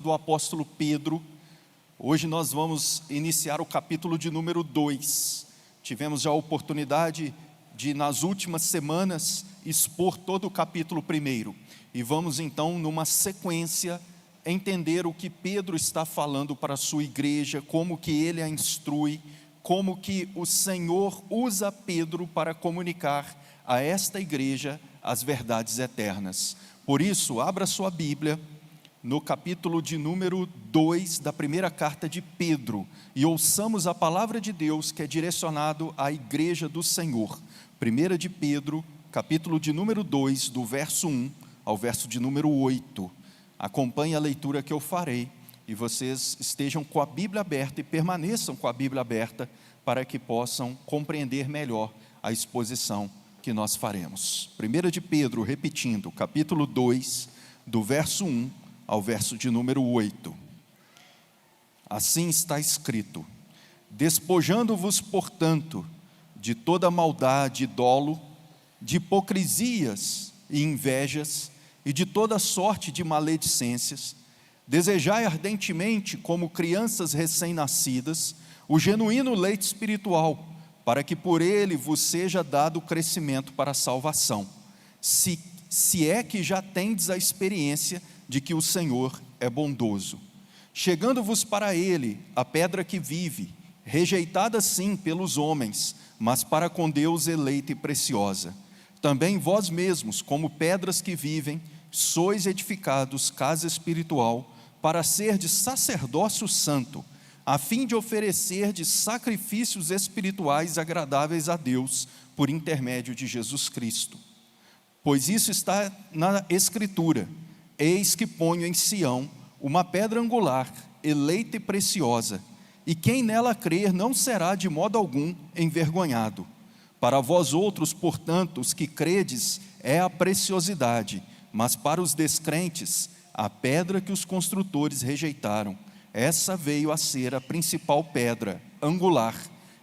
do apóstolo Pedro. Hoje nós vamos iniciar o capítulo de número 2. Tivemos já a oportunidade de, nas últimas semanas, expor todo o capítulo 1. E vamos então, numa sequência, entender o que Pedro está falando para a sua igreja, como que ele a instrui, como que o Senhor usa Pedro para comunicar a esta igreja as verdades eternas. Por isso, abra sua Bíblia no capítulo de número 2 da primeira carta de Pedro, e ouçamos a palavra de Deus que é direcionado à igreja do Senhor. 1 de Pedro, capítulo de número 2, do verso 1 ao verso de número 8. Acompanhe a leitura que eu farei, e vocês estejam com a Bíblia aberta e permaneçam com a Bíblia aberta, para que possam compreender melhor a exposição que nós faremos. 1 de Pedro, repetindo, capítulo 2, do verso 1 ao verso de número 8. Assim está escrito: despojando-vos, portanto, de toda maldade e dolo, de hipocrisias e invejas, e de toda sorte de maledicências, desejai ardentemente, como crianças recém-nascidas, o genuíno leite espiritual, para que por ele vos seja dado crescimento para a salvação, se é que já tendes a experiência de que o Senhor é bondoso. Chegando-vos para ele, a pedra que vive, rejeitada sim pelos homens, mas para com Deus eleita e preciosa. Também vós mesmos, como pedras que vivem, sois edificados casa espiritual, para ser de sacerdócio santo, a fim de oferecer de sacrifícios espirituais agradáveis a Deus, por intermédio de Jesus Cristo. Pois isso está na Escritura: eis que ponho em Sião uma pedra angular, eleita e preciosa, e quem nela crer não será de modo algum envergonhado. Para vós outros, portanto, os que credes, é a preciosidade, mas para os descrentes, a pedra que os construtores rejeitaram. Essa veio a ser a principal pedra angular,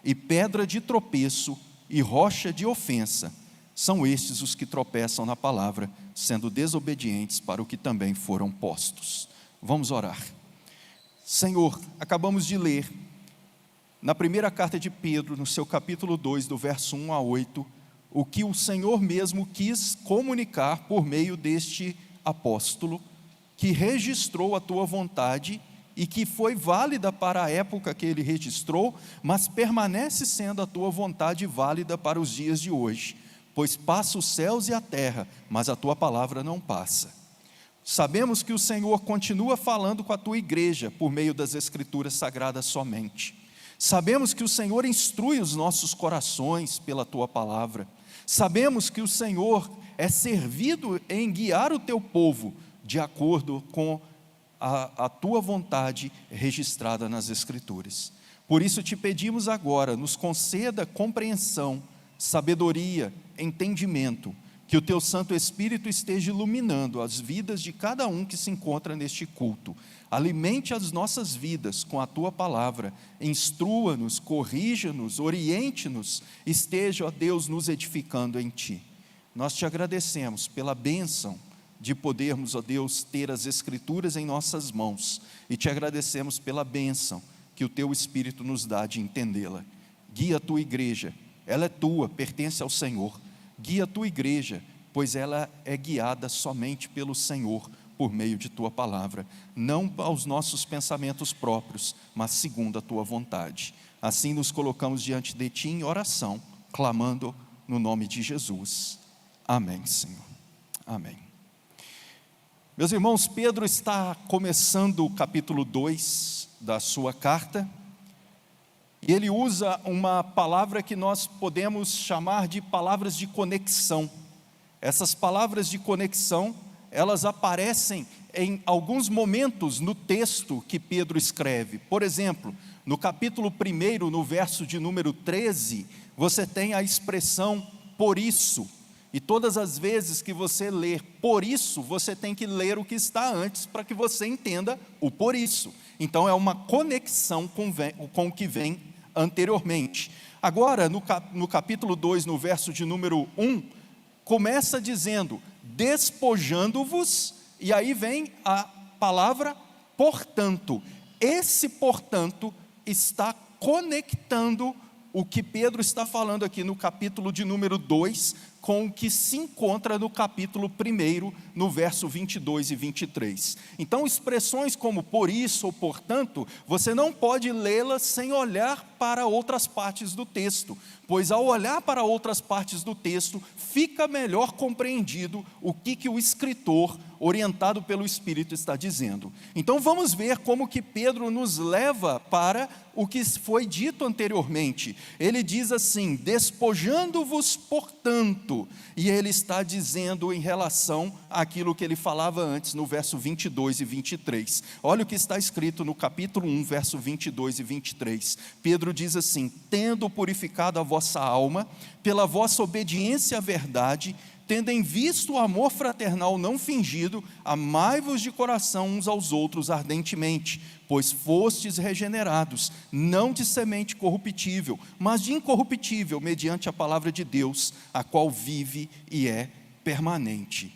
e pedra de tropeço e rocha de ofensa. São estes os que tropeçam na palavra, sendo desobedientes para o que também foram postos. Vamos orar. Senhor, acabamos de ler na primeira carta de Pedro, no seu capítulo 2, do verso 1 a 8, o que o Senhor mesmo quis comunicar por meio deste apóstolo, que registrou a tua vontade e que foi válida para a época que ele registrou, mas permanece sendo a tua vontade válida para os dias de hoje. Pois passa os céus e a terra, mas a tua palavra não passa. Sabemos que o Senhor continua falando com a tua igreja por meio das Escrituras Sagradas somente. Sabemos que o Senhor instrui os nossos corações pela tua palavra. Sabemos que o Senhor é servido em guiar o teu povo de acordo com a tua vontade registrada nas Escrituras. Por isso te pedimos agora, nos conceda compreensão, sabedoria, entendimento, que o teu Santo Espírito esteja iluminando as vidas de cada um que se encontra neste culto. Alimente as nossas vidas com a tua palavra, instrua-nos, corrija-nos, oriente-nos, esteja, ó Deus, nos edificando em ti. Nós te agradecemos pela bênção de podermos, ó Deus, ter as Escrituras em nossas mãos, e te agradecemos pela bênção que o teu Espírito nos dá de entendê-la. Guia a tua igreja, ela é tua, pertence ao Senhor. Guia a tua igreja, pois ela é guiada somente pelo Senhor, por meio de tua palavra, não aos nossos pensamentos próprios, mas segundo a tua vontade. Assim nos colocamos diante de ti em oração, clamando no nome de Jesus. Amém, Senhor. Amém. Meus irmãos, Pedro está começando o capítulo 2 da sua carta, e ele usa uma palavra que nós podemos chamar de palavras de conexão. Essas palavras de conexão, elas aparecem em alguns momentos no texto que Pedro escreve. Por exemplo, no capítulo 1, no verso de número 13, você tem a expressão por isso. E todas as vezes que você ler por isso, você tem que ler o que está antes para que você entenda o por isso. Então é uma conexão com o que vem anteriormente. Agora, no capítulo 2, no verso de número 1, começa dizendo: despojando-vos, e aí vem a palavra portanto. Esse portanto está conectando o que Pedro está falando aqui no capítulo de número 2, com o que se encontra no capítulo 1, no verso 22 e 23. Então, expressões como por isso ou portanto, você não pode lê-las sem olhar para outras partes do texto, pois ao olhar para outras partes do texto, fica melhor compreendido o que o escritor, orientado pelo Espírito, está dizendo. Então vamos ver como que Pedro nos leva para o que foi dito anteriormente. Ele diz assim: despojando-vos portanto, e ele está dizendo em relação àquilo que ele falava antes no verso 22 e 23. Olha o que está escrito no capítulo 1, verso 22 e 23. Pedro diz assim: tendo purificado a vossa alma pela vossa obediência à verdade, tendo em vista o amor fraternal não fingido, amai-vos de coração uns aos outros ardentemente, pois fostes regenerados, não de semente corruptível, mas de incorruptível, mediante a palavra de Deus, a qual vive e é permanente.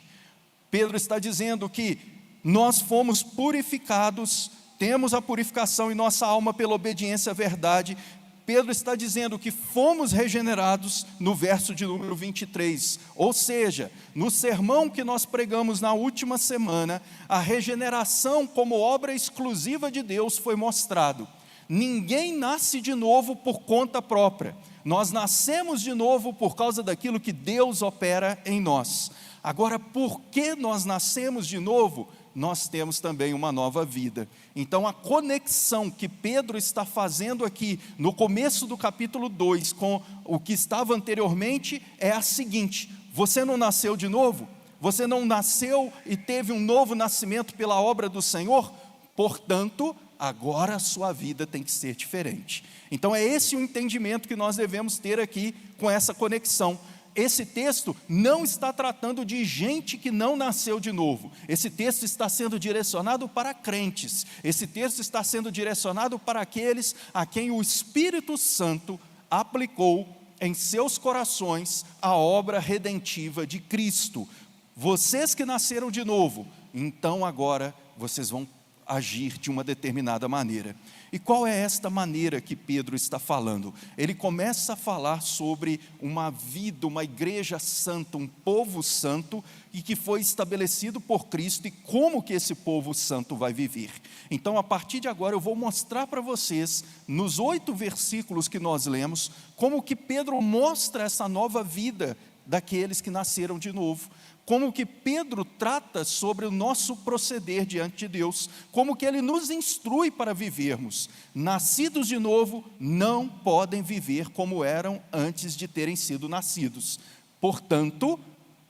Pedro está dizendo que nós fomos purificados, temos a purificação em nossa alma pela obediência à verdade. Pedro está dizendo que fomos regenerados no verso de número 23, ou seja, no sermão que nós pregamos na última semana, a regeneração como obra exclusiva de Deus foi mostrado. Ninguém nasce de novo por conta própria, nós nascemos de novo por causa daquilo que Deus opera em nós. Agora, por que nós nascemos de novo? Nós temos também uma nova vida. Então a conexão que Pedro está fazendo aqui no começo do capítulo 2 com o que estava anteriormente é a seguinte: você não nasceu de novo? Você não nasceu e teve um novo nascimento pela obra do Senhor? Portanto, agora a sua vida tem que ser diferente. Então é esse o entendimento que nós devemos ter aqui com essa conexão. Esse texto não está tratando de gente que não nasceu de novo. Esse texto está sendo direcionado para crentes. Esse texto está sendo direcionado para aqueles a quem o Espírito Santo aplicou em seus corações a obra redentiva de Cristo. Vocês que nasceram de novo, então agora vocês vão agir de uma determinada maneira. E qual é esta maneira que Pedro está falando? Ele começa a falar sobre uma vida, uma igreja santa, um povo santo, e que foi estabelecido por Cristo, e como que esse povo santo vai viver. Então, a partir de agora, eu vou mostrar para vocês, nos 8 versículos que nós lemos, como que Pedro mostra essa nova vida daqueles que nasceram de novo. Como que Pedro trata sobre o nosso proceder diante de Deus, como que ele nos instrui para vivermos. Nascidos de novo não podem viver como eram antes de terem sido nascidos. Portanto, o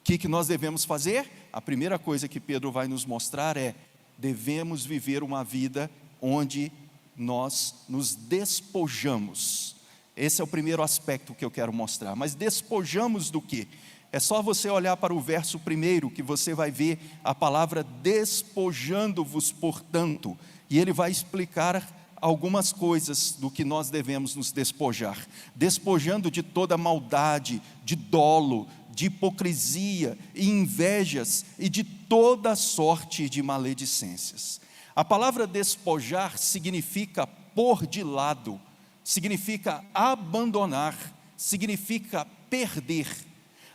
que nós devemos fazer? A primeira coisa que Pedro vai nos mostrar é: devemos viver uma vida onde nós nos despojamos. Esse é o primeiro aspecto que eu quero mostrar. Mas despojamos do quê? É só você olhar para o verso 1 que você vai ver a palavra despojando-vos portanto, e ele vai explicar algumas coisas do que nós devemos nos despojar. Despojando de toda maldade, de dolo, de hipocrisia e invejas e de toda sorte de maledicências. A palavra despojar significa pôr de lado, significa abandonar, significa perder.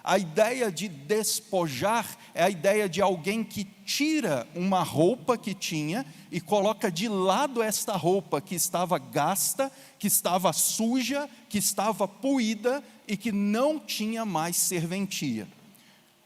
A ideia de despojar é a ideia de alguém que tira uma roupa que tinha e coloca de lado esta roupa que estava gasta, que estava suja, que estava poída e que não tinha mais serventia.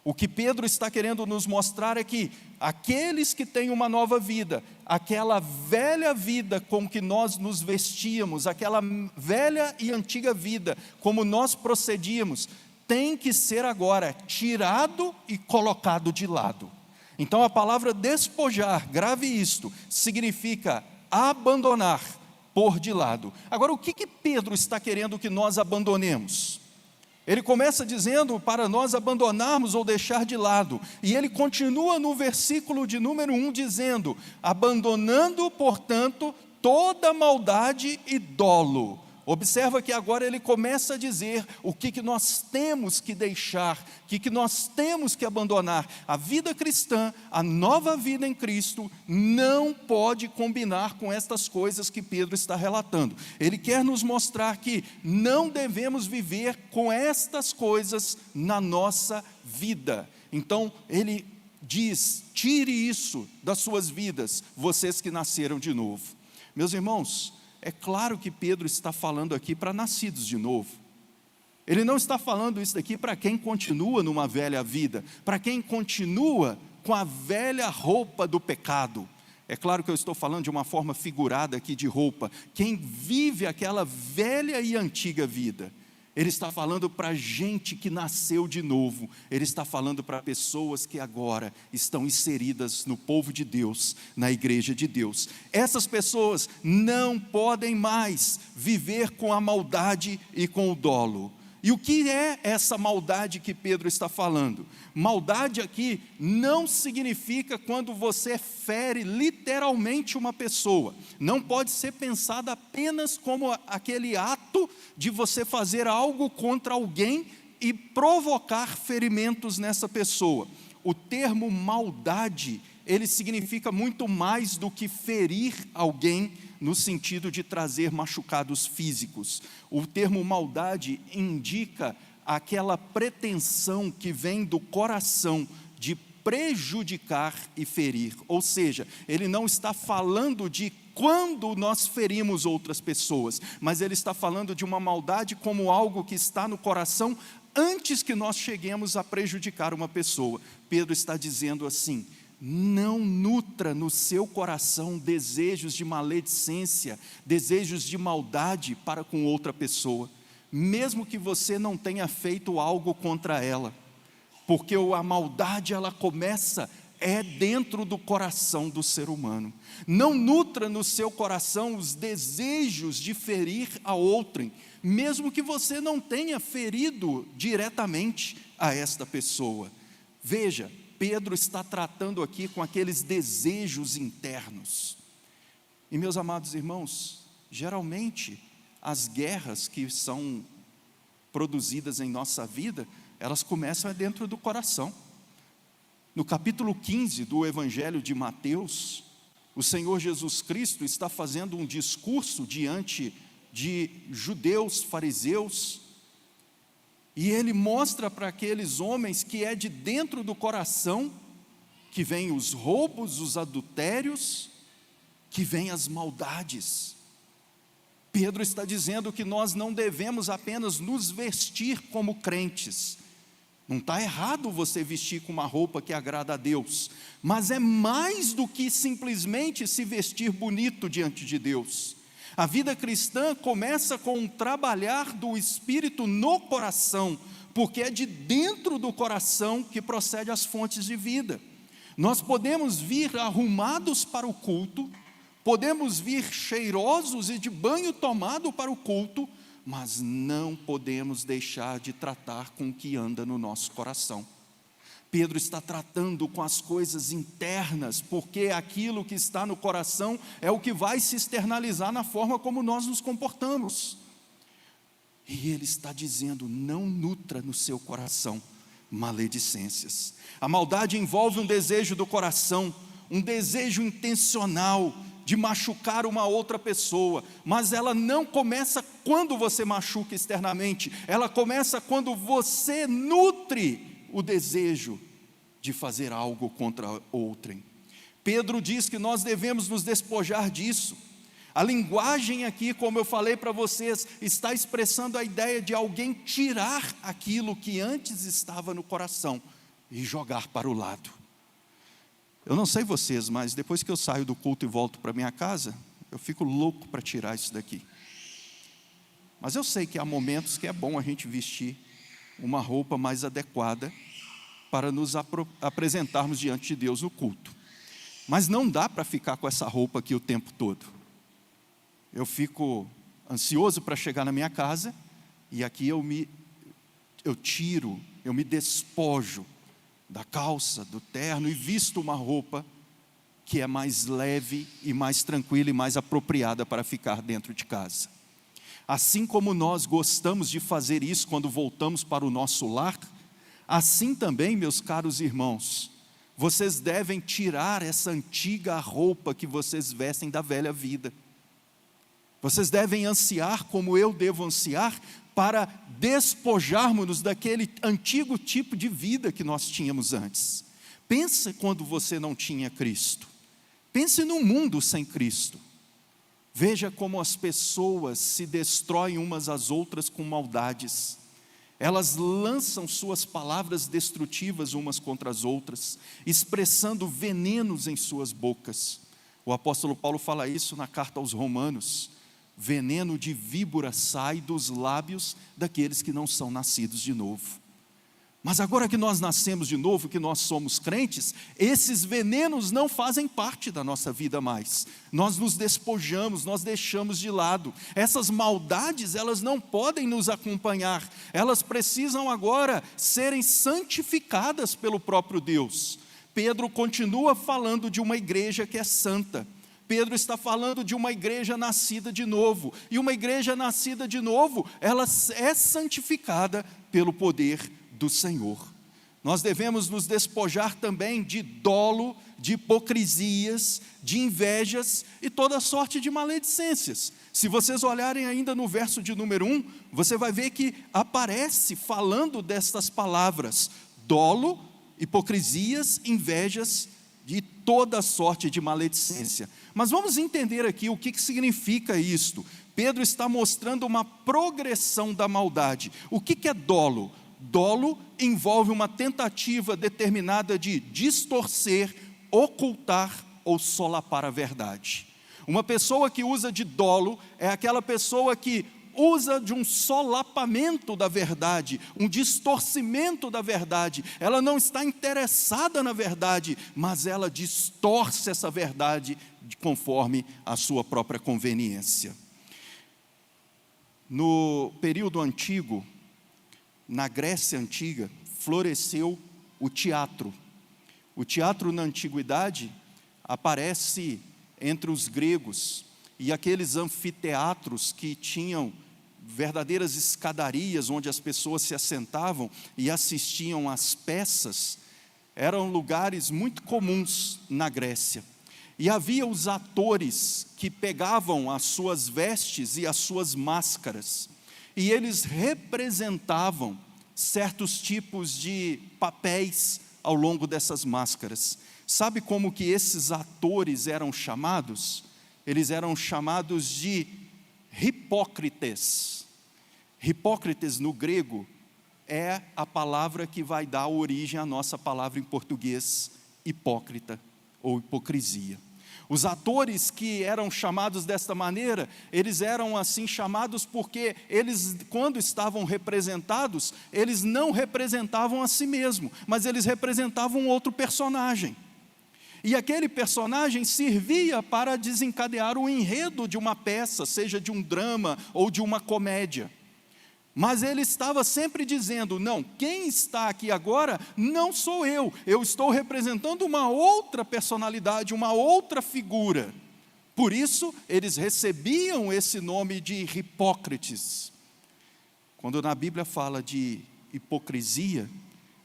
O que Pedro está querendo nos mostrar é que aqueles que têm uma nova vida, aquela velha vida com que nós nos vestíamos, aquela velha e antiga vida como nós procedíamos, tem que ser agora tirado e colocado de lado. Então a palavra despojar, grave isto, significa abandonar, pôr de lado. Agora, o que Pedro está querendo que nós abandonemos? Ele começa dizendo para nós abandonarmos ou deixar de lado, e ele continua no versículo de número 1 dizendo: abandonando, portanto, toda maldade e dolo. Observa que agora ele começa a dizer o que nós temos que deixar, o que nós temos que abandonar. A vida cristã, a nova vida em Cristo, não pode combinar com estas coisas que Pedro está relatando. Ele quer nos mostrar que não devemos viver com estas coisas na nossa vida. Então, ele diz: tire isso das suas vidas, vocês que nasceram de novo. Meus irmãos, é claro que Pedro está falando aqui para nascidos de novo. Ele não está falando isso daqui para quem continua numa velha vida, para quem continua com a velha roupa do pecado. É claro que eu estou falando de uma forma figurada aqui de roupa. Quem vive aquela velha e antiga vida. Ele está falando para gente que nasceu de novo. Ele está falando para pessoas que agora estão inseridas no povo de Deus, na igreja de Deus. Essas pessoas não podem mais viver com a maldade e com o dolo. E o que é essa maldade que Pedro está falando? Maldade aqui não significa quando você fere literalmente uma pessoa. Não pode ser pensada apenas como aquele ato de você fazer algo contra alguém e provocar ferimentos nessa pessoa. O termo maldade, ele significa muito mais do que ferir alguém no sentido de trazer machucados físicos. O termo maldade indica aquela pretensão que vem do coração de prejudicar e ferir. Ou seja, ele não está falando de quando nós ferimos outras pessoas, mas ele está falando de uma maldade como algo que está no coração antes que nós cheguemos a prejudicar uma pessoa. Pedro está dizendo assim: não nutra no seu coração desejos de maledicência, desejos de maldade para com outra pessoa, mesmo que você não tenha feito algo contra ela, porque a maldade ela começa dentro do coração do ser humano. Não nutra no seu coração os desejos de ferir a outrem, mesmo que você não tenha ferido diretamente a esta pessoa. Veja, Pedro está tratando aqui com aqueles desejos internos. E meus amados irmãos, geralmente as guerras que são produzidas em nossa vida, elas começam dentro do coração. No capítulo 15 do Evangelho de Mateus, o Senhor Jesus Cristo está fazendo um discurso diante de judeus, fariseus, e ele mostra para aqueles homens que é de dentro do coração que vêm os roubos, os adultérios, que vêm as maldades. Pedro está dizendo que nós não devemos apenas nos vestir como crentes. Não está errado você vestir com uma roupa que agrada a Deus, mas é mais do que simplesmente se vestir bonito diante de Deus. A vida cristã começa com um trabalhar do Espírito no coração, porque é de dentro do coração que procede as fontes de vida. Nós podemos vir arrumados para o culto, podemos vir cheirosos e de banho tomado para o culto, mas não podemos deixar de tratar com o que anda no nosso coração. Pedro está tratando com as coisas internas, porque aquilo que está no coração é o que vai se externalizar na forma como nós nos comportamos. E ele está dizendo: não nutra no seu coração maledicências. A maldade envolve um desejo do coração, um desejo intencional de machucar uma outra pessoa, mas ela não começa quando você machuca externamente, ela começa quando você nutre o desejo de fazer algo contra outrem. Pedro diz que nós devemos nos despojar disso. A linguagem aqui, como eu falei para vocês, está expressando a ideia de alguém tirar aquilo que antes estava no coração e jogar para o lado. Eu não sei vocês, mas depois que eu saio do culto e volto para minha casa, eu fico louco para tirar isso daqui. Mas eu sei que há momentos que é bom a gente vestir uma roupa mais adequada para nos apresentarmos diante de Deus no culto. Mas não dá para ficar com essa roupa aqui o tempo todo. Eu fico ansioso para chegar na minha casa, e aqui eu me despojo da calça, do terno, e visto uma roupa que é mais leve e mais tranquila e mais apropriada para ficar dentro de casa. Assim como nós gostamos de fazer isso quando voltamos para o nosso lar, assim também, meus caros irmãos, vocês devem tirar essa antiga roupa que vocês vestem da velha vida. Vocês devem ansiar, como eu devo ansiar, para despojarmos-nos daquele antigo tipo de vida que nós tínhamos antes. Pense quando você não tinha Cristo. Pense num mundo sem Cristo. Veja como as pessoas se destroem umas às outras com maldades. Elas lançam suas palavras destrutivas umas contra as outras, expressando venenos em suas bocas. O apóstolo Paulo fala isso na carta aos Romanos. Veneno de víbora sai dos lábios daqueles que não são nascidos de novo. Mas agora que nós nascemos de novo, que nós somos crentes, esses venenos não fazem parte da nossa vida mais. Nós nos despojamos, nós deixamos de lado. Essas maldades, elas não podem nos acompanhar. Elas precisam agora serem santificadas pelo próprio Deus. Pedro continua falando de uma igreja que é santa. Pedro está falando de uma igreja nascida de novo. E uma igreja nascida de novo, ela é santificada pelo poder do Senhor. Nós devemos nos despojar também de dolo, de hipocrisias, de invejas e toda sorte de maledicências. Se vocês olharem ainda no verso de número 1, você vai ver que aparece falando destas palavras: dolo, hipocrisias, invejas e toda sorte de maledicência. Mas vamos entender aqui o que significa isto. Pedro está mostrando uma progressão da maldade. O que é dolo? Dolo envolve uma tentativa determinada de distorcer, ocultar ou solapar a verdade. Uma pessoa que usa de dolo é aquela pessoa que usa de um solapamento da verdade, um distorcimento da verdade. Ela não está interessada na verdade, mas ela distorce essa verdade conforme a sua própria conveniência. No período antigo, na Grécia Antiga, floresceu o teatro. O teatro na antiguidade aparece entre os gregos, e aqueles anfiteatros que tinham verdadeiras escadarias onde as pessoas se assentavam e assistiam às peças, eram lugares muito comuns na Grécia. E havia os atores que pegavam as suas vestes e as suas máscaras, e eles representavam certos tipos de papéis ao longo dessas máscaras. Sabe como que esses atores eram chamados? Eles eram chamados de hipócrites. Hipócrites no grego é a palavra que vai dar origem à nossa palavra em português, hipócrita ou hipocrisia. Os atores que eram chamados desta maneira, eles eram assim chamados porque eles, quando estavam representados, eles não representavam a si mesmo, mas eles representavam outro personagem. E aquele personagem servia para desencadear o enredo de uma peça, seja de um drama ou de uma comédia. Mas ele estava sempre dizendo: não, quem está aqui agora não sou eu estou representando uma outra personalidade, uma outra figura. Por isso, eles recebiam esse nome de hipócrites. Quando na Bíblia fala de hipocrisia,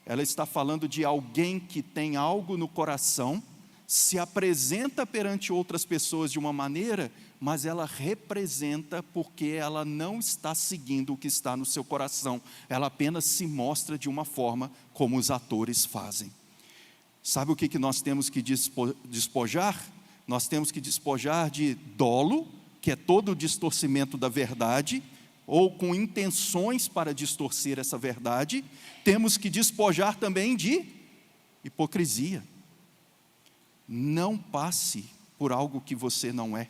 ela está falando de alguém que tem algo no coração, se apresenta perante outras pessoas de uma maneira, mas ela representa porque ela não está seguindo o que está no seu coração. Ela apenas se mostra de uma forma como os atores fazem. Sabe o que nós temos que despojar? Nós temos que despojar de dolo, que é todo o distorcimento da verdade, ou com intenções para distorcer essa verdade. Temos que despojar também de hipocrisia. Não passe por algo que você não é.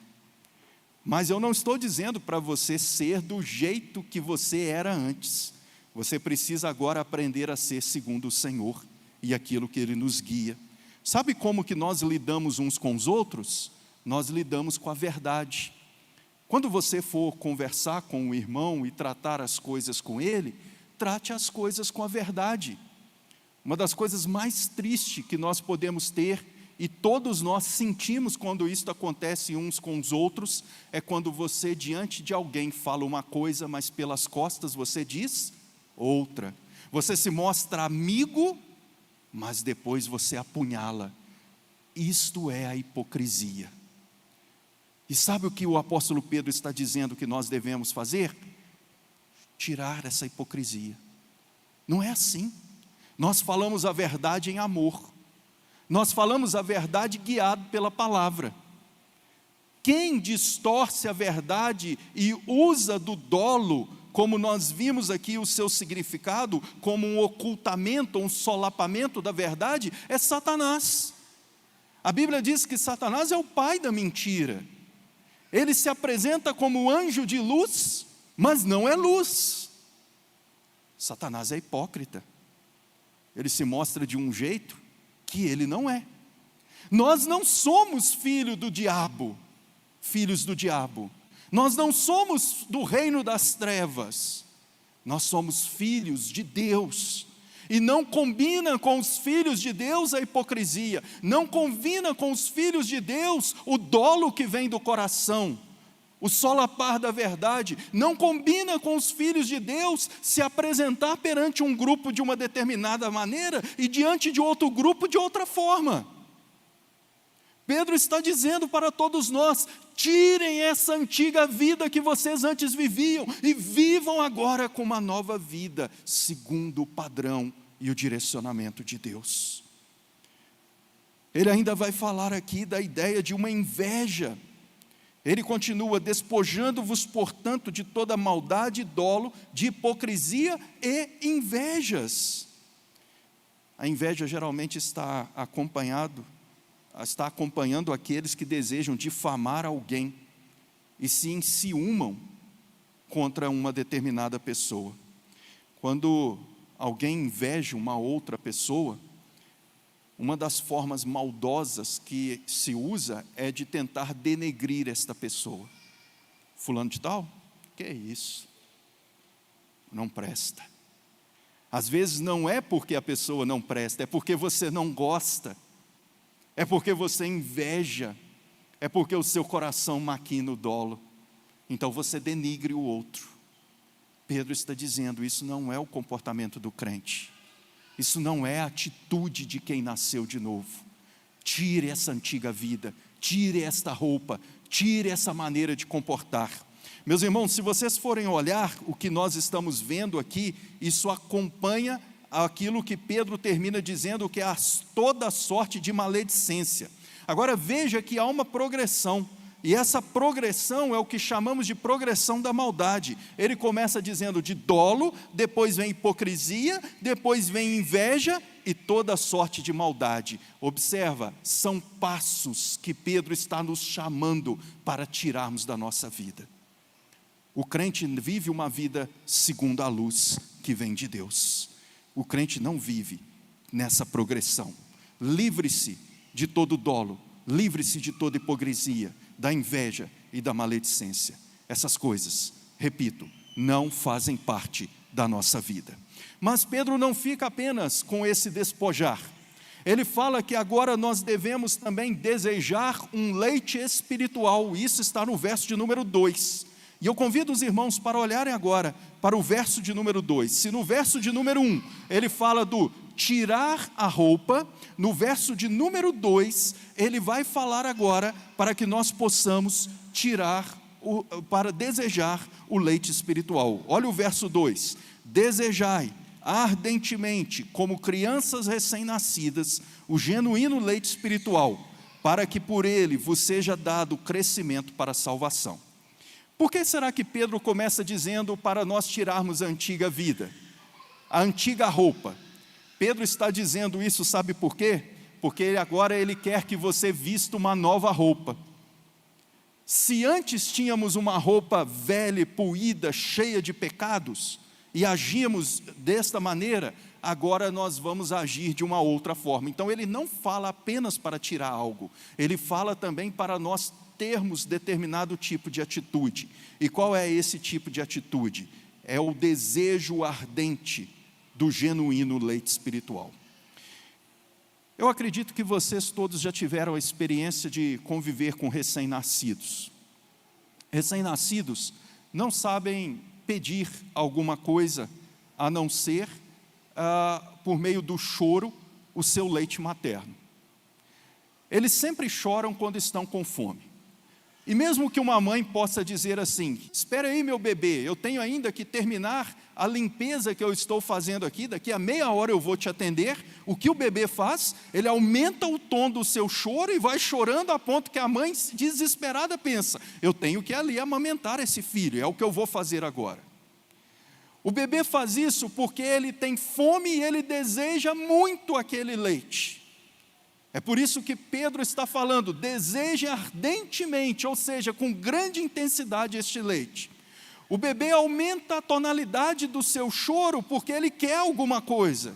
Mas eu não estou dizendo para você ser do jeito que você era antes. Você precisa agora aprender a ser segundo o Senhor e aquilo que Ele nos guia. Sabe como que nós lidamos uns com os outros? Nós lidamos com a verdade. Quando você for conversar com o irmão e tratar as coisas com ele, trate as coisas com a verdade. Uma das coisas mais tristes que nós podemos ter e todos nós sentimos quando isso acontece uns com os outros, é quando você diante de alguém fala uma coisa, mas pelas costas você diz outra. Você se mostra amigo, mas depois você apunhala. Isto é a hipocrisia. E sabe o que o apóstolo Pedro está dizendo que nós devemos fazer? Tirar essa hipocrisia. Não é assim. Nós falamos a verdade em amor. Nós falamos a verdade guiado pela palavra. Quem distorce a verdade e usa do dolo, como nós vimos aqui o seu significado, como um ocultamento, um solapamento da verdade, é Satanás. A Bíblia diz que Satanás é o pai da mentira. Ele se apresenta como anjo de luz, mas não é luz. Satanás é hipócrita. Ele se mostra de um jeito que ele não é. Nós não somos filhos do diabo. Nós não somos do reino das trevas. Nós somos filhos de Deus. E não combina com os filhos de Deus a hipocrisia. Não combina com os filhos de Deus o dolo que vem do coração, o solapar da verdade. Não combina com os filhos de Deus se apresentar perante um grupo de uma determinada maneira e diante de outro grupo de outra forma. Pedro está dizendo para todos nós: tirem essa antiga vida que vocês antes viviam e vivam agora com uma nova vida, segundo o padrão e o direcionamento de Deus. Ele ainda vai falar aqui da ideia de uma inveja. Ele continua: despojando-vos, portanto, de toda maldade, dolo, de hipocrisia e invejas. A inveja geralmente está acompanhando aqueles que desejam difamar alguém e se enciumam contra uma determinada pessoa. Quando alguém inveja uma outra pessoa, uma das formas maldosas que se usa é de tentar denegrir esta pessoa. Fulano de tal? Que é isso? Não presta. Às vezes não é porque a pessoa não presta, é porque você não gosta, é porque você inveja, é porque o seu coração maquina o dolo. Então você denigre o outro. Pedro está dizendo: isso não é o comportamento do crente. Isso não é a atitude de quem nasceu de novo. Tire essa antiga vida, tire esta roupa, tire essa maneira de comportar. Meus irmãos, se vocês forem olhar o que nós estamos vendo aqui, isso acompanha aquilo que Pedro termina dizendo, que é toda sorte de maledicência. Agora veja que há uma progressão. E essa progressão é o que chamamos de progressão da maldade. Ele começa dizendo de dolo, depois vem hipocrisia, depois vem inveja e toda sorte de maldade. Observa, são passos que Pedro está nos chamando para tirarmos da nossa vida. O crente vive uma vida segundo a luz que vem de Deus. O crente não vive nessa progressão. Livre-se de todo dolo, livre-se de toda hipocrisia, da inveja e da maledicência. Essas coisas, repito, não fazem parte da nossa vida. Mas Pedro não fica apenas com esse despojar. Ele fala que agora nós devemos também desejar um leite espiritual. Isso está no verso de número 2. E eu convido os irmãos para olharem agora para o verso de número 2. Se no verso de número 1 ele fala do tirar a roupa, no verso de número 2 ele vai falar agora para que nós possamos para desejar o leite espiritual. Olha o verso 2: desejai ardentemente, como crianças recém-nascidas, o genuíno leite espiritual, para que por ele vos seja dado crescimento para a salvação. Por que será que Pedro começa dizendo para nós tirarmos a antiga vida, a antiga roupa? Pedro está dizendo isso, sabe por quê? Porque agora ele quer que você vista uma nova roupa. Se antes tínhamos uma roupa velha, poída, cheia de pecados, e agíamos desta maneira, agora nós vamos agir de uma outra forma. Então ele não fala apenas para tirar algo, ele fala também para nós termos determinado tipo de atitude. E qual é esse tipo de atitude? É o desejo ardente do genuíno leite espiritual. Eu acredito que vocês todos já tiveram a experiência de conviver com recém-nascidos. Recém-nascidos não sabem pedir alguma coisa a não ser, por meio do choro, o seu leite materno. Eles sempre choram quando estão com fome. E mesmo que uma mãe possa dizer assim: espera aí meu bebê, eu tenho ainda que terminar a limpeza que eu estou fazendo aqui, daqui a meia hora eu vou te atender. O que o bebê faz? Ele aumenta o tom do seu choro e vai chorando a ponto que a mãe desesperada pensa: eu tenho que ali amamentar esse filho, é o que eu vou fazer agora. O bebê faz isso porque ele tem fome e ele deseja muito aquele leite. É por isso que Pedro está falando: deseje ardentemente, ou seja, com grande intensidade este leite. O bebê aumenta a tonalidade do seu choro porque ele quer alguma coisa.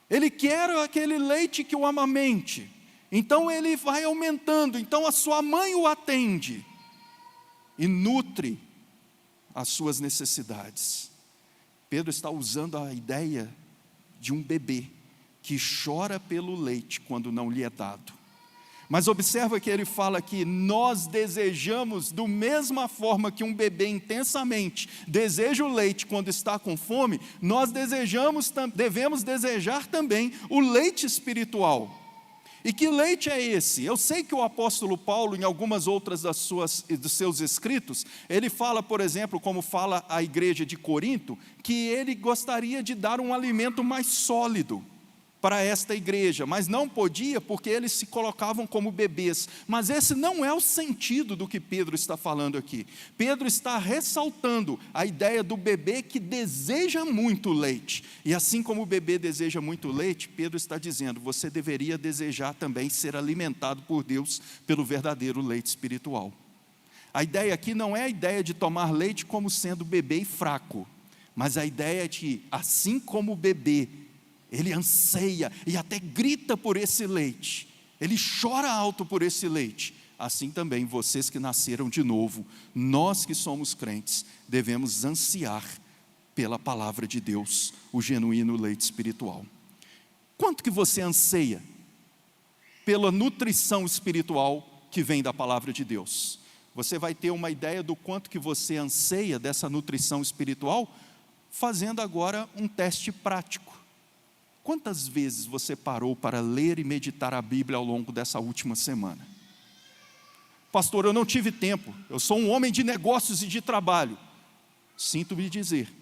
Ele quer aquele leite que o amamente. Então ele vai aumentando. Então a sua mãe o atende e nutre as suas necessidades. Pedro está usando a ideia de um bebê que chora pelo leite quando não lhe é dado. Mas observa que ele fala que nós desejamos, da mesma forma que um bebê intensamente deseja o leite quando está com fome, nós devemos desejar também o leite espiritual. E que leite é esse? Eu sei que o apóstolo Paulo, em algumas outras dos seus escritos, ele fala, por exemplo, como fala a igreja de Corinto, que ele gostaria de dar um alimento mais sólido para esta igreja, mas não podia porque eles se colocavam como bebês. Mas esse não é o sentido do que Pedro está falando aqui. Pedro está ressaltando a ideia do bebê que deseja muito leite. E assim como o bebê deseja muito leite, Pedro está dizendo: você deveria desejar também ser alimentado por Deus pelo verdadeiro leite espiritual. A ideia aqui não é a ideia de tomar leite como sendo bebê e fraco, mas a ideia é de, assim como o bebê, ele anseia e até grita por esse leite, ele chora alto por esse leite, assim também vocês que nasceram de novo, nós que somos crentes, devemos ansiar pela palavra de Deus, o genuíno leite espiritual. Quanto que você anseia pela nutrição espiritual que vem da palavra de Deus? Você vai ter uma ideia do quanto que você anseia dessa nutrição espiritual, fazendo agora um teste prático. Quantas vezes você parou para ler e meditar a Bíblia ao longo dessa última semana? Pastor, eu não tive tempo, eu sou um homem de negócios e de trabalho. Sinto-me dizer,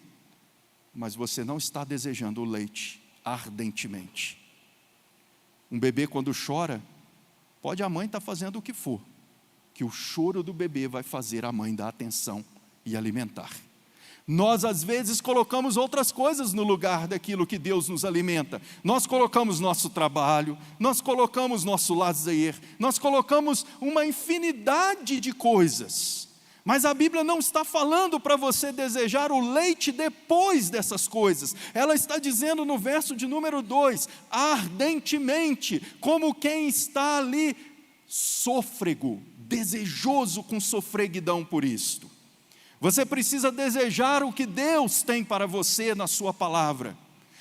mas você não está desejando o leite ardentemente. Um bebê quando chora, pode a mãe estar fazendo o que for, que o choro do bebê vai fazer a mãe dar atenção e alimentar. Nós às vezes colocamos outras coisas no lugar daquilo que Deus nos alimenta. Nós colocamos nosso trabalho, nós colocamos nosso lazer, nós colocamos uma infinidade de coisas. Mas a Bíblia não está falando para você desejar o leite depois dessas coisas. Ela está dizendo no verso de número 2, ardentemente, como quem está ali sôfrego, desejoso com sofreguidão por isto. Você precisa desejar o que Deus tem para você na sua palavra.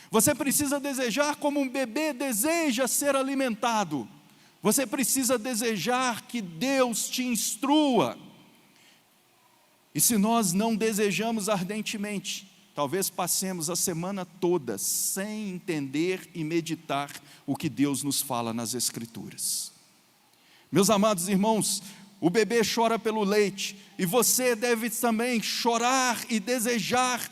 Você precisa desejar como um bebê deseja ser alimentado. Você precisa desejar que Deus te instrua. E se nós não desejamos ardentemente, talvez passemos a semana toda sem entender e meditar o que Deus nos fala nas Escrituras. Meus amados irmãos, o bebê chora pelo leite, e você deve também chorar e desejar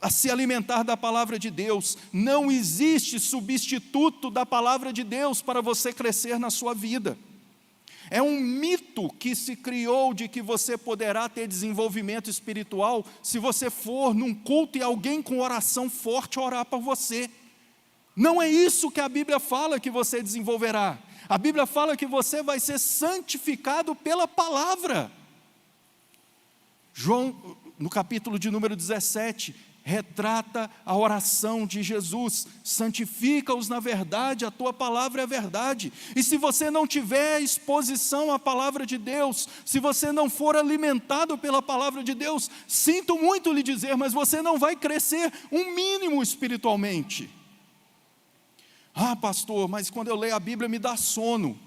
a se alimentar da palavra de Deus. Não existe substituto da palavra de Deus para você crescer na sua vida. É um mito que se criou de que você poderá ter desenvolvimento espiritual se você for num culto e alguém com oração forte orar por você. Não é isso que a Bíblia fala que você desenvolverá. A Bíblia fala que você vai ser santificado pela palavra. João, no capítulo de número 17, retrata a oração de Jesus: santifica-os na verdade, a tua palavra é a verdade. E se você não tiver exposição à palavra de Deus, se você não for alimentado pela palavra de Deus, sinto muito lhe dizer, mas você não vai crescer um mínimo espiritualmente. Ah, pastor, mas quando eu leio a Bíblia me dá sono.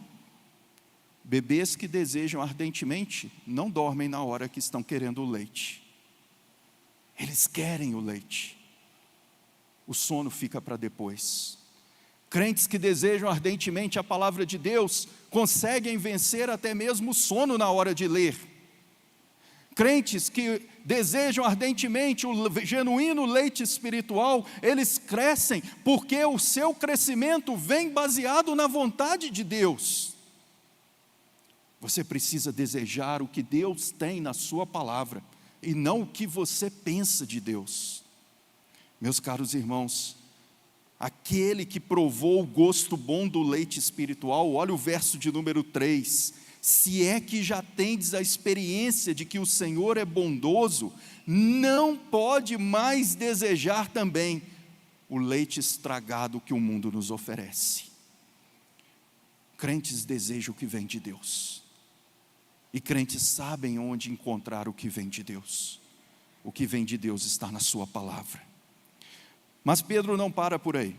Bebês que desejam ardentemente não dormem na hora que estão querendo o leite. Eles querem o leite. O sono fica para depois. Crentes que desejam ardentemente a palavra de Deus conseguem vencer até mesmo o sono na hora de ler. Crentes que desejam ardentemente o genuíno leite espiritual, eles crescem porque o seu crescimento vem baseado na vontade de Deus. Você precisa desejar o que Deus tem na sua palavra e não o que você pensa de Deus. Meus caros irmãos, aquele que provou o gosto bom do leite espiritual, olha o verso de número 3, se é que já tendes a experiência de que o Senhor é bondoso, não pode mais desejar também o leite estragado que o mundo nos oferece. Crentes desejam o que vem de Deus, e crentes sabem onde encontrar o que vem de Deus. O que vem de Deus está na sua palavra. Mas Pedro não para por aí.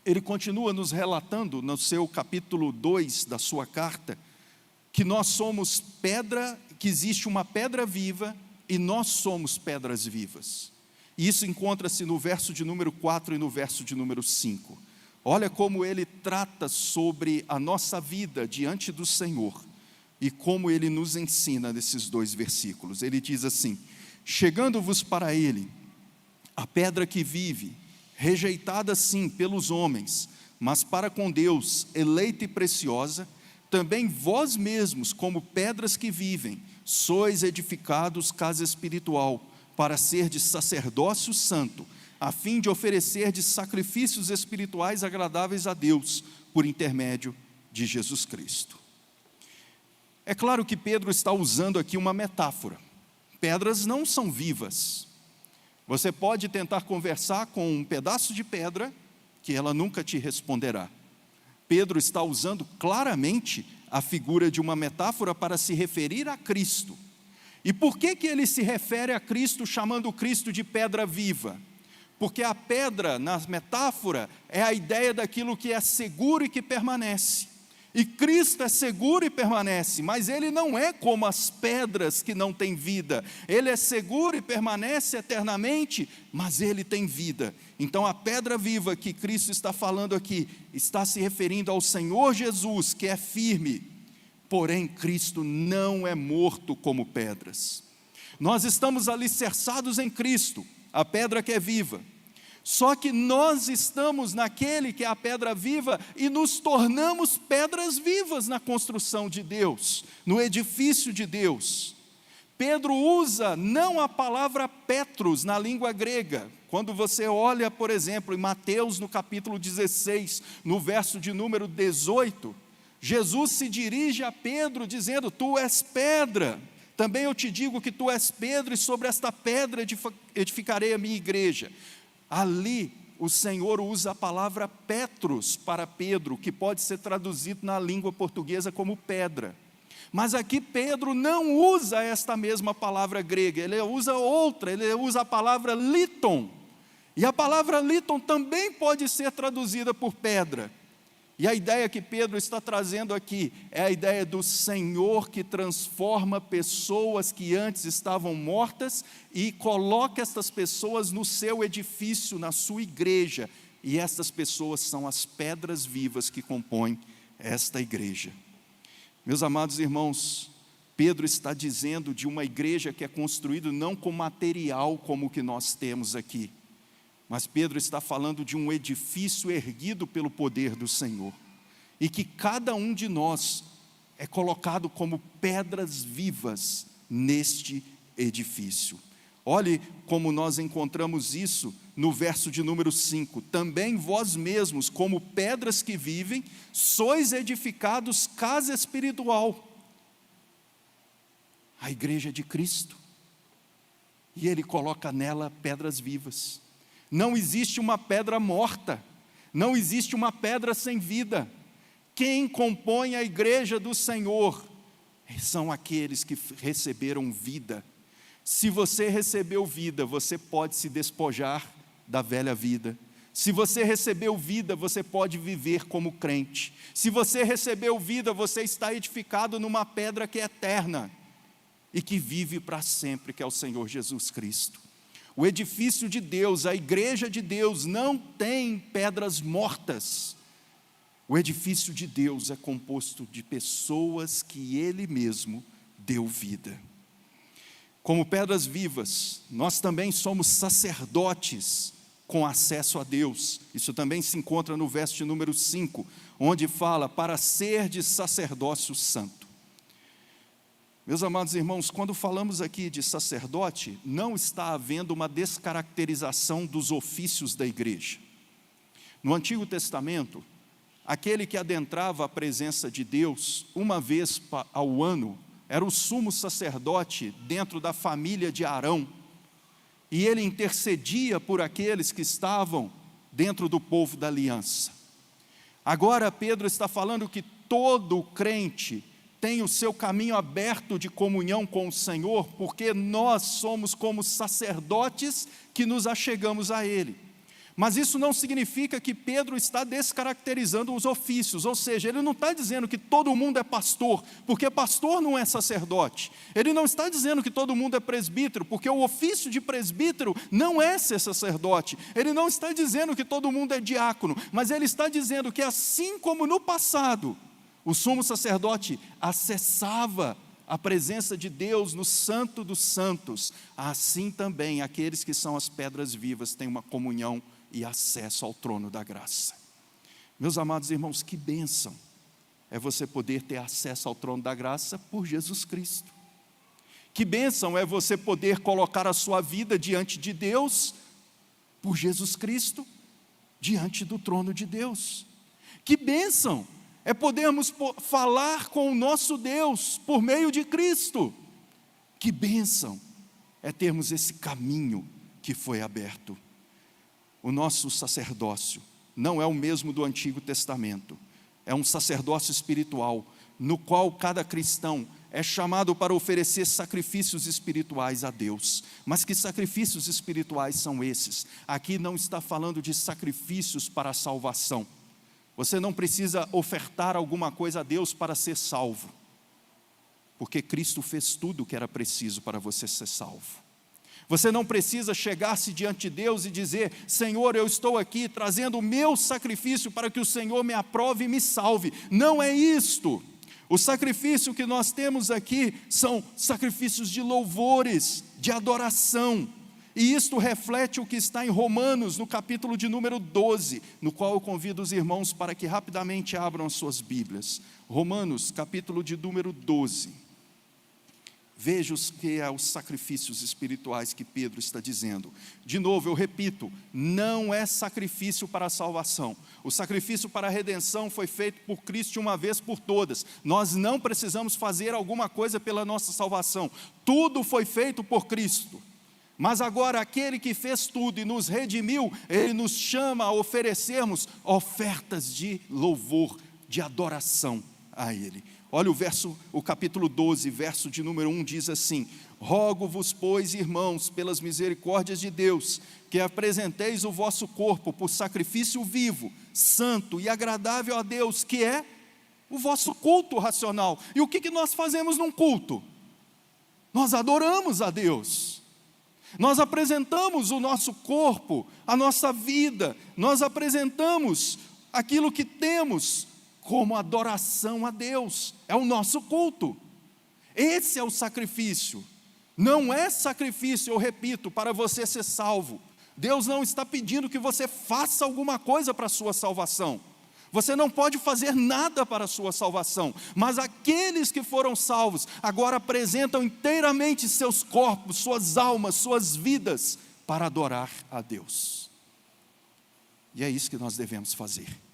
Ele continua nos relatando no seu capítulo 2 da sua carta, que nós somos pedra, que existe uma pedra viva e nós somos pedras vivas. E isso encontra-se no verso de número 4 e no verso de número 5. Olha como ele trata sobre a nossa vida diante do Senhor e como ele nos ensina nesses 2 versículos. Ele diz assim: chegando-vos para ele, a pedra que vive, rejeitada sim pelos homens, mas para com Deus, eleita e preciosa, também vós mesmos, como pedras que vivem, sois edificados casa espiritual, para ser de sacerdócio santo, a fim de oferecer de sacrifícios espirituais agradáveis a Deus, por intermédio de Jesus Cristo. É claro que Pedro está usando aqui uma metáfora. Pedras não são vivas. Você pode tentar conversar com um pedaço de pedra, que ela nunca te responderá. Pedro está usando claramente a figura de uma metáfora para se referir a Cristo. E por que ele se refere a Cristo chamando Cristo de pedra viva? Porque a pedra, na metáfora, é a ideia daquilo que é seguro e que permanece. E Cristo é seguro e permanece, mas Ele não é como as pedras que não têm vida. Ele é seguro e permanece eternamente, mas Ele tem vida. Então a pedra viva que Cristo está falando aqui, está se referindo ao Senhor Jesus, que é firme. Porém, Cristo não é morto como pedras. Nós estamos alicerçados em Cristo, a pedra que é viva. Só que nós estamos naquele que é a pedra viva e nos tornamos pedras vivas na construção de Deus, no edifício de Deus. Pedro usa não a palavra Petros na língua grega. Quando você olha, por exemplo, em Mateus no capítulo 16, no verso de número 18, Jesus se dirige a Pedro dizendo: tu és pedra. Também eu te digo que tu és Pedro, e sobre esta pedra edificarei a minha igreja. Ali o Senhor usa a palavra Petros para Pedro, que pode ser traduzido na língua portuguesa como pedra. Mas aqui Pedro não usa esta mesma palavra grega, ele usa outra, ele usa a palavra liton. E a palavra liton também pode ser traduzida por pedra. E a ideia que Pedro está trazendo aqui é a ideia do Senhor que transforma pessoas que antes estavam mortas e coloca estas pessoas no seu edifício, na sua igreja. E estas pessoas são as pedras vivas que compõem esta igreja. Meus amados irmãos, Pedro está dizendo de uma igreja que é construída não com material como o que nós temos aqui, mas Pedro está falando de um edifício erguido pelo poder do Senhor, e que cada um de nós é colocado como pedras vivas neste edifício. Olhe como nós encontramos isso no verso de número 5. Também vós mesmos, como pedras que vivem, sois edificados casa espiritual. A igreja de Cristo. E Ele coloca nela pedras vivas. Não existe uma pedra morta, não existe uma pedra sem vida. Quem compõe a igreja do Senhor são aqueles que receberam vida. Se você recebeu vida, você pode se despojar da velha vida. Se você recebeu vida, você pode viver como crente. Se você recebeu vida, você está edificado numa pedra que é eterna e que vive para sempre, que é o Senhor Jesus Cristo. O edifício de Deus, a igreja de Deus, não tem pedras mortas. O edifício de Deus é composto de pessoas que Ele mesmo deu vida. Como pedras vivas, nós também somos sacerdotes com acesso a Deus. Isso também se encontra no verso de número 5, onde fala, para ser de sacerdócio santo. Meus amados irmãos, quando falamos aqui de sacerdote, não está havendo uma descaracterização dos ofícios da igreja. No Antigo Testamento, aquele que adentrava a presença de Deus uma vez ao ano, era o sumo sacerdote dentro da família de Arão, e ele intercedia por aqueles que estavam dentro do povo da aliança. Agora Pedro está falando que todo crente tem o seu caminho aberto de comunhão com o Senhor, porque nós somos como sacerdotes que nos achegamos a Ele. Mas isso não significa que Pedro está descaracterizando os ofícios, ou seja, ele não está dizendo que todo mundo é pastor, porque pastor não é sacerdote. Ele não está dizendo que todo mundo é presbítero, porque o ofício de presbítero não é ser sacerdote. Ele não está dizendo que todo mundo é diácono, mas ele está dizendo que assim como no passado, o sumo sacerdote acessava a presença de Deus no Santo dos Santos, assim também aqueles que são as pedras vivas têm uma comunhão e acesso ao trono da graça. Meus amados irmãos, que bênção é você poder ter acesso ao trono da graça por Jesus Cristo. Que bênção é você poder colocar a sua vida diante de Deus por Jesus Cristo, diante do trono de Deus. Que bênção é podermos falar com o nosso Deus por meio de Cristo. Que bênção é termos esse caminho que foi aberto. O nosso sacerdócio não é o mesmo do Antigo Testamento. É um sacerdócio espiritual, no qual cada cristão é chamado para oferecer sacrifícios espirituais a Deus. Mas que sacrifícios espirituais são esses? Aqui não está falando de sacrifícios para a salvação. Você não precisa ofertar alguma coisa a Deus para ser salvo, porque Cristo fez tudo o que era preciso para você ser salvo. Você não precisa chegar-se diante de Deus e dizer, Senhor, eu estou aqui trazendo o meu sacrifício para que o Senhor me aprove e me salve. Não é isto. O sacrifício que nós temos aqui são sacrifícios de louvores, de adoração. E isto reflete o que está em Romanos, no capítulo de número 12, no qual eu convido os irmãos para que rapidamente abram as suas Bíblias. Romanos, capítulo de número 12. Veja os que é os sacrifícios espirituais que Pedro está dizendo. De novo, eu repito, não é sacrifício para a salvação. O sacrifício para a redenção foi feito por Cristo uma vez por todas. Nós não precisamos fazer alguma coisa pela nossa salvação. Tudo foi feito por Cristo. Mas agora aquele que fez tudo e nos redimiu, Ele nos chama a oferecermos ofertas de louvor, de adoração a Ele. Olha o capítulo 12, verso de número 1 diz assim: rogo-vos, pois, irmãos, pelas misericórdias de Deus, que apresenteis o vosso corpo por sacrifício vivo, santo e agradável a Deus, que é o vosso culto racional. E o que nós fazemos num culto? Nós adoramos a Deus. Nós apresentamos o nosso corpo, a nossa vida, nós apresentamos aquilo que temos como adoração a Deus, é o nosso culto. Esse é o sacrifício. Não é sacrifício, eu repito, para você ser salvo. Deus não está pedindo que você faça alguma coisa para a sua salvação. Você não pode fazer nada para a sua salvação, mas aqueles que foram salvos agora apresentam inteiramente seus corpos, suas almas, suas vidas para adorar a Deus. E é isso que nós devemos fazer.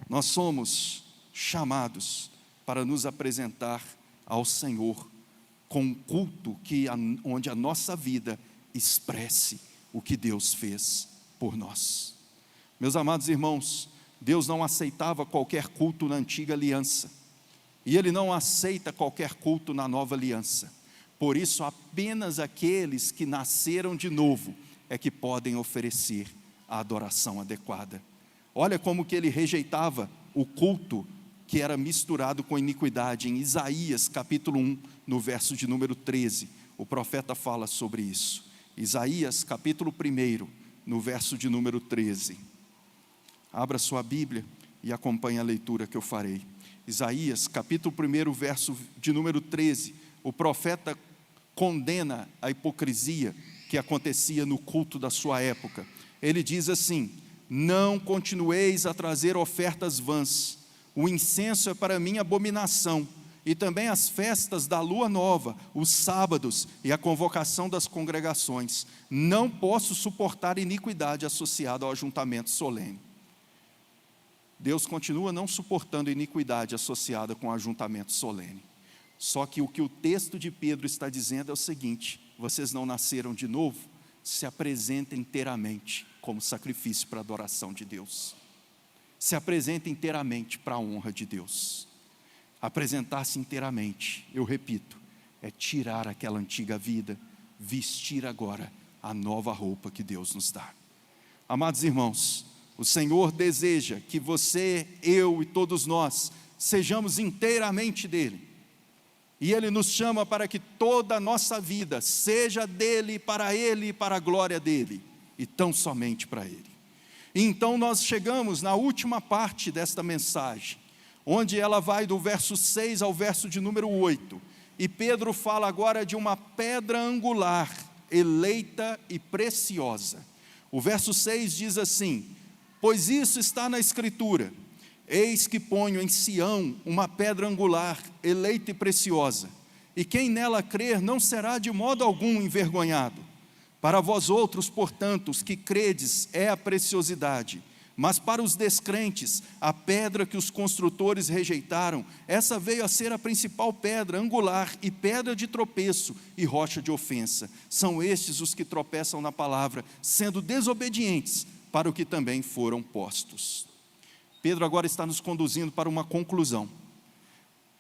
Nós somos chamados para nos apresentar ao Senhor com um culto onde a nossa vida expresse o que Deus fez por nós. Meus amados irmãos, Deus não aceitava qualquer culto na antiga aliança, e Ele não aceita qualquer culto na nova aliança. Por isso, apenas aqueles que nasceram de novo é que podem oferecer a adoração adequada. Olha como que ele rejeitava o culto que era misturado com iniquidade. Em Isaías capítulo 1, no verso de número 13, o profeta fala sobre isso. Isaías capítulo 1, no verso de número 13. Abra sua Bíblia e acompanhe a leitura que eu farei. Isaías capítulo 1, verso de número 13, o profeta condena a hipocrisia que acontecia no culto da sua época. Ele diz assim: não continueis a trazer ofertas vãs, o incenso é para mim abominação, e também as festas da lua nova, os sábados e a convocação das congregações. Não posso suportar iniquidade associada ao ajuntamento solene. Deus continua não suportando iniquidade associada com o ajuntamento solene. Só que o que o texto de Pedro está dizendo é o seguinte: vocês não nasceram de novo? Se apresentem inteiramente como sacrifício para a adoração de Deus. Se apresentem inteiramente para a honra de Deus. Apresentar-se inteiramente, eu repito, é tirar aquela antiga vida, vestir agora a nova roupa que Deus nos dá. Amados irmãos, o Senhor deseja que você, eu e todos nós sejamos inteiramente dele. E Ele nos chama para que toda a nossa vida seja dele, para Ele e para a glória dele, e tão somente para Ele. E então nós chegamos na última parte desta mensagem, onde ela vai do verso 6 ao verso de número 8. E Pedro fala agora de uma pedra angular, eleita e preciosa. O verso 6 diz assim: pois isso está na Escritura, eis que ponho em Sião uma pedra angular, eleita e preciosa, e quem nela crer não será de modo algum envergonhado. Para vós outros, portanto, os que credes é a preciosidade, mas para os descrentes, a pedra que os construtores rejeitaram, essa veio a ser a principal pedra angular e pedra de tropeço e rocha de ofensa. São estes os que tropeçam na palavra, sendo desobedientes para o que também foram postos. Pedro agora está nos conduzindo para uma conclusão.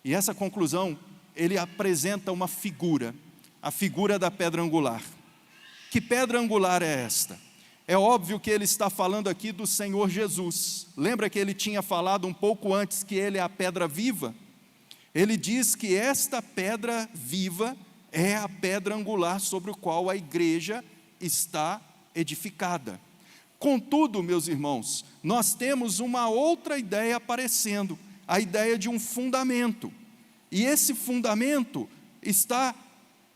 E essa conclusão, ele apresenta uma figura, a figura da pedra angular. Que pedra angular é esta? É óbvio que ele está falando aqui do Senhor Jesus. Lembra que ele tinha falado um pouco antes que ele é a pedra viva? Ele diz que esta pedra viva é a pedra angular sobre a qual a igreja está edificada. Contudo, meus irmãos, nós temos uma outra ideia aparecendo, a ideia de um fundamento. E esse fundamento está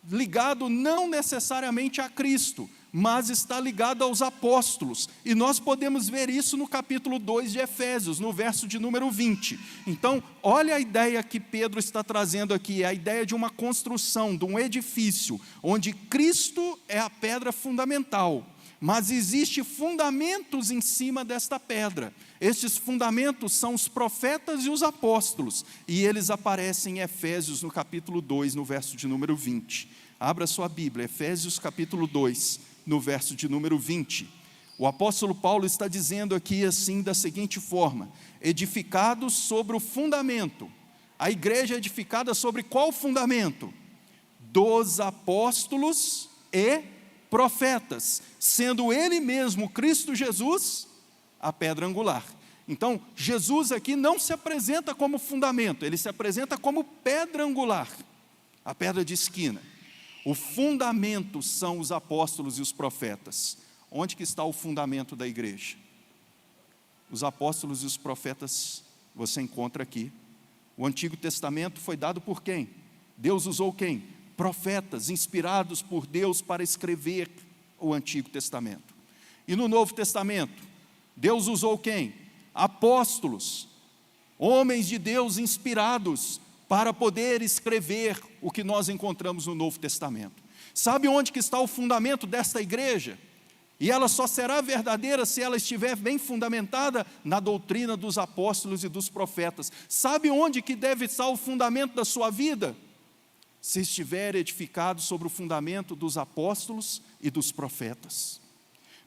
ligado não necessariamente a Cristo, mas está ligado aos apóstolos, e nós podemos ver isso no capítulo 2 de Efésios, no verso de número 20. Então, olha a ideia que Pedro está trazendo aqui, é a ideia de uma construção, de um edifício, onde Cristo é a pedra fundamental, mas existem fundamentos em cima desta pedra. Estes fundamentos são os profetas e os apóstolos, e eles aparecem em Efésios no capítulo 2, no verso de número 20. Abra sua Bíblia, Efésios capítulo 2, no verso de número 20. O apóstolo Paulo está dizendo aqui assim, da seguinte forma: edificados sobre o fundamento. A igreja é edificada sobre qual fundamento? Dos apóstolos e profetas, sendo ele mesmo, Cristo Jesus, a pedra angular. Então, Jesus aqui não se apresenta como fundamento, ele se apresenta como pedra angular, a pedra de esquina. O fundamento são os apóstolos e os profetas. Onde que está o fundamento da igreja? Os apóstolos e os profetas você encontra aqui. O Antigo Testamento foi dado por quem? Deus usou quem? Profetas inspirados por Deus para escrever o Antigo Testamento. E no Novo Testamento, Deus usou quem? Apóstolos, homens de Deus inspirados para poder escrever o que nós encontramos no Novo Testamento. Sabe onde que está o fundamento desta igreja? E ela só será verdadeira se ela estiver bem fundamentada na doutrina dos apóstolos e dos profetas. Sabe onde que deve estar o fundamento da sua vida? Se estiver edificado sobre o fundamento dos apóstolos e dos profetas.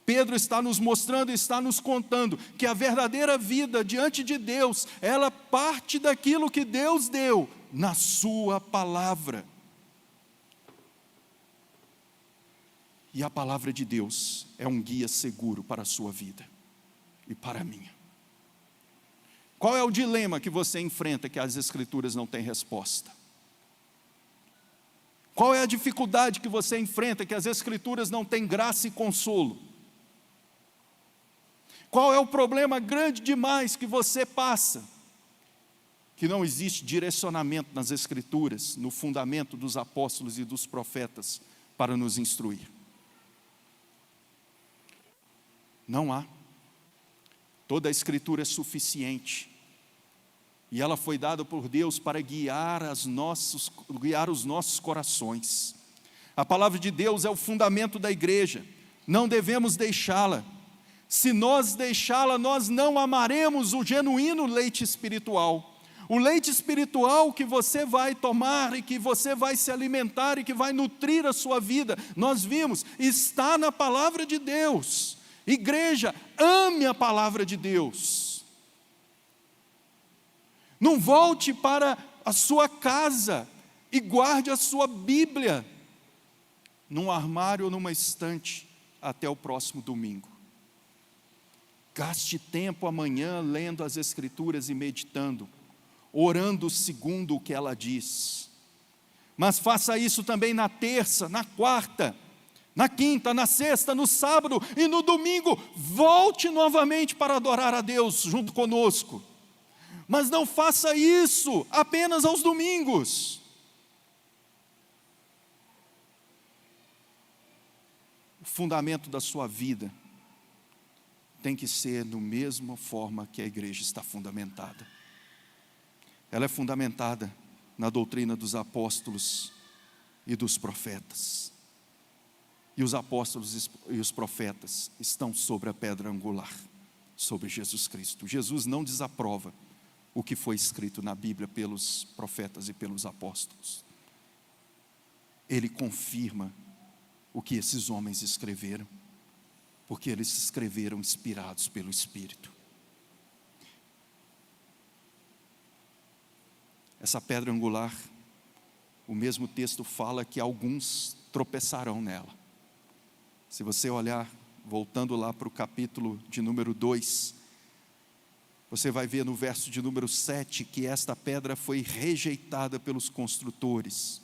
Pedro está nos mostrando e está nos contando que a verdadeira vida diante de Deus, ela parte daquilo que Deus deu na sua palavra. E a palavra de Deus é um guia seguro para a sua vida e para a minha. Qual é o dilema que você enfrenta que as Escrituras não têm resposta? Qual é a dificuldade que você enfrenta que as Escrituras não têm graça e consolo? Qual é o problema grande demais que você passa? Que não existe direcionamento nas Escrituras, no fundamento dos apóstolos e dos profetas para nos instruir. Não há. Toda a Escritura é suficiente. E ela foi dada por Deus para guiar os nossos corações. A palavra de Deus é o fundamento da igreja. Não devemos deixá-la. Se nós deixá-la, nós não amaremos o genuíno leite espiritual. O leite espiritual que você vai tomar e que você vai se alimentar e que vai nutrir a sua vida, nós vimos, está na palavra de Deus. Igreja, ame a palavra de Deus. Não volte para a sua casa e guarde a sua Bíblia num armário ou numa estante até o próximo domingo. Gaste tempo amanhã lendo as Escrituras e meditando, orando segundo o que ela diz. Mas faça isso também na terça, na quarta, na quinta, na sexta, no sábado e no domingo. Volte novamente para adorar a Deus junto conosco. Mas não faça isso apenas aos domingos. O fundamento da sua vida tem que ser da mesma forma que a igreja está fundamentada. Ela é fundamentada na doutrina dos apóstolos e dos profetas. E os apóstolos e os profetas estão sobre a pedra angular, sobre Jesus Cristo. Jesus não desaprova o que foi escrito na Bíblia pelos profetas e pelos apóstolos. Ele confirma o que esses homens escreveram, porque eles escreveram inspirados pelo Espírito. Essa pedra angular, o mesmo texto fala que alguns tropeçarão nela. Se você olhar, voltando lá para o capítulo de número 2, você vai ver no verso de número 7 que esta pedra foi rejeitada pelos construtores.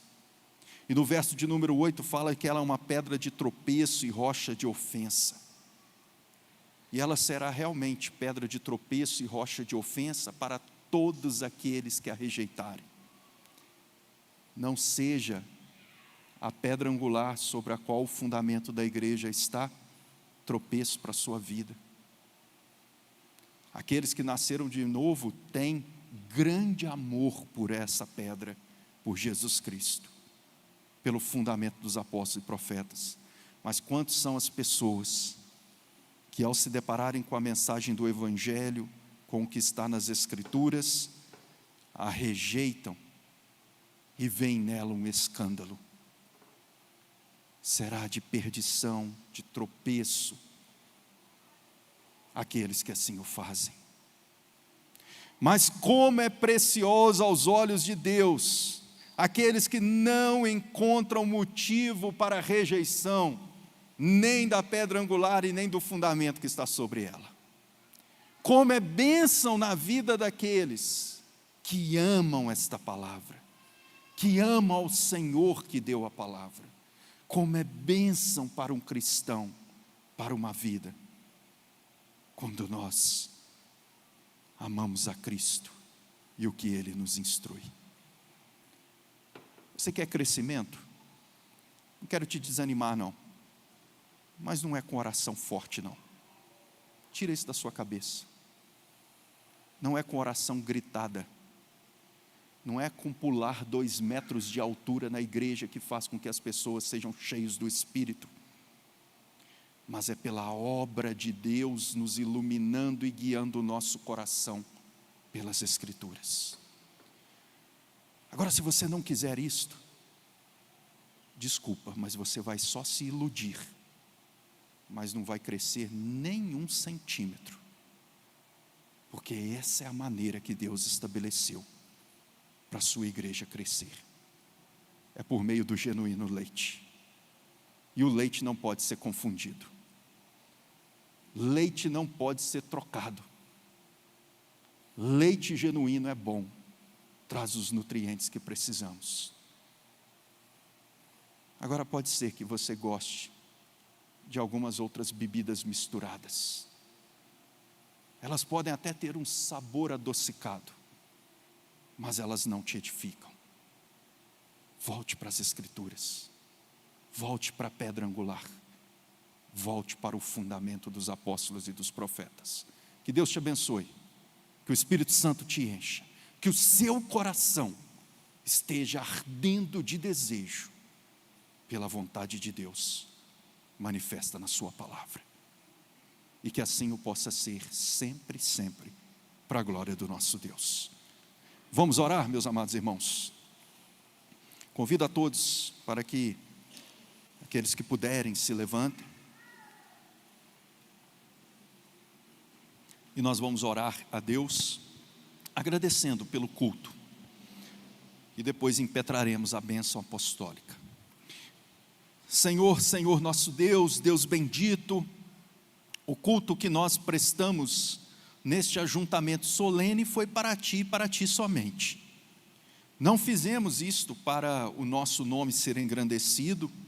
E no verso de número 8 fala que ela é uma pedra de tropeço e rocha de ofensa. E ela será realmente pedra de tropeço e rocha de ofensa para todos aqueles que a rejeitarem. Não seja a pedra angular sobre a qual o fundamento da igreja está tropeço para a sua vida. Aqueles que nasceram de novo têm grande amor por essa pedra, por Jesus Cristo, pelo fundamento dos apóstolos e profetas. Mas quantos são as pessoas que, ao se depararem com a mensagem do Evangelho, com o que está nas Escrituras, a rejeitam e veem nela um escândalo? Será de perdição, de tropeço, aqueles que assim o fazem. Mas como é precioso aos olhos de Deus, aqueles que não encontram motivo para a rejeição, nem da pedra angular e nem do fundamento que está sobre ela. Como é bênção na vida daqueles que amam esta palavra, que amam ao Senhor que deu a palavra. Como é bênção para um cristão, para uma vida, quando nós amamos a Cristo e o que Ele nos instrui. Você quer crescimento? Não quero te desanimar não, mas não é com oração forte não. Tira isso da sua cabeça. Não é com oração gritada. Não é com pular 2 metros de altura na igreja que faz com que as pessoas sejam cheios do Espírito. Mas é pela obra de Deus nos iluminando e guiando o nosso coração pelas Escrituras. Agora, se você não quiser isto, desculpa, mas você vai só se iludir, mas não vai crescer nem 1 centímetro, porque essa é a maneira que Deus estabeleceu para a sua igreja crescer. É por meio do genuíno leite. E o leite não pode ser confundido. Leite não pode ser trocado. Leite genuíno é bom, traz os nutrientes que precisamos. Agora pode ser que você goste de algumas outras bebidas misturadas. Elas podem até ter um sabor adocicado, mas elas não te edificam. Volte para as Escrituras. Volte para a pedra angular. Volte para o fundamento dos apóstolos e dos profetas. Que Deus te abençoe. Que o Espírito Santo te encha. Que o seu coração esteja ardendo de desejo pela vontade de Deus manifesta na sua palavra. E que assim o possa ser sempre, sempre, para a glória do nosso Deus. Vamos orar, meus amados irmãos. Convido a todos para que aqueles que puderem se levantem. E nós vamos orar a Deus, agradecendo pelo culto. E depois impetraremos a bênção apostólica. Senhor, Senhor nosso Deus, Deus bendito, o culto que nós prestamos neste ajuntamento solene foi para Ti e para Ti somente. Não fizemos isto para o nosso nome ser engrandecido,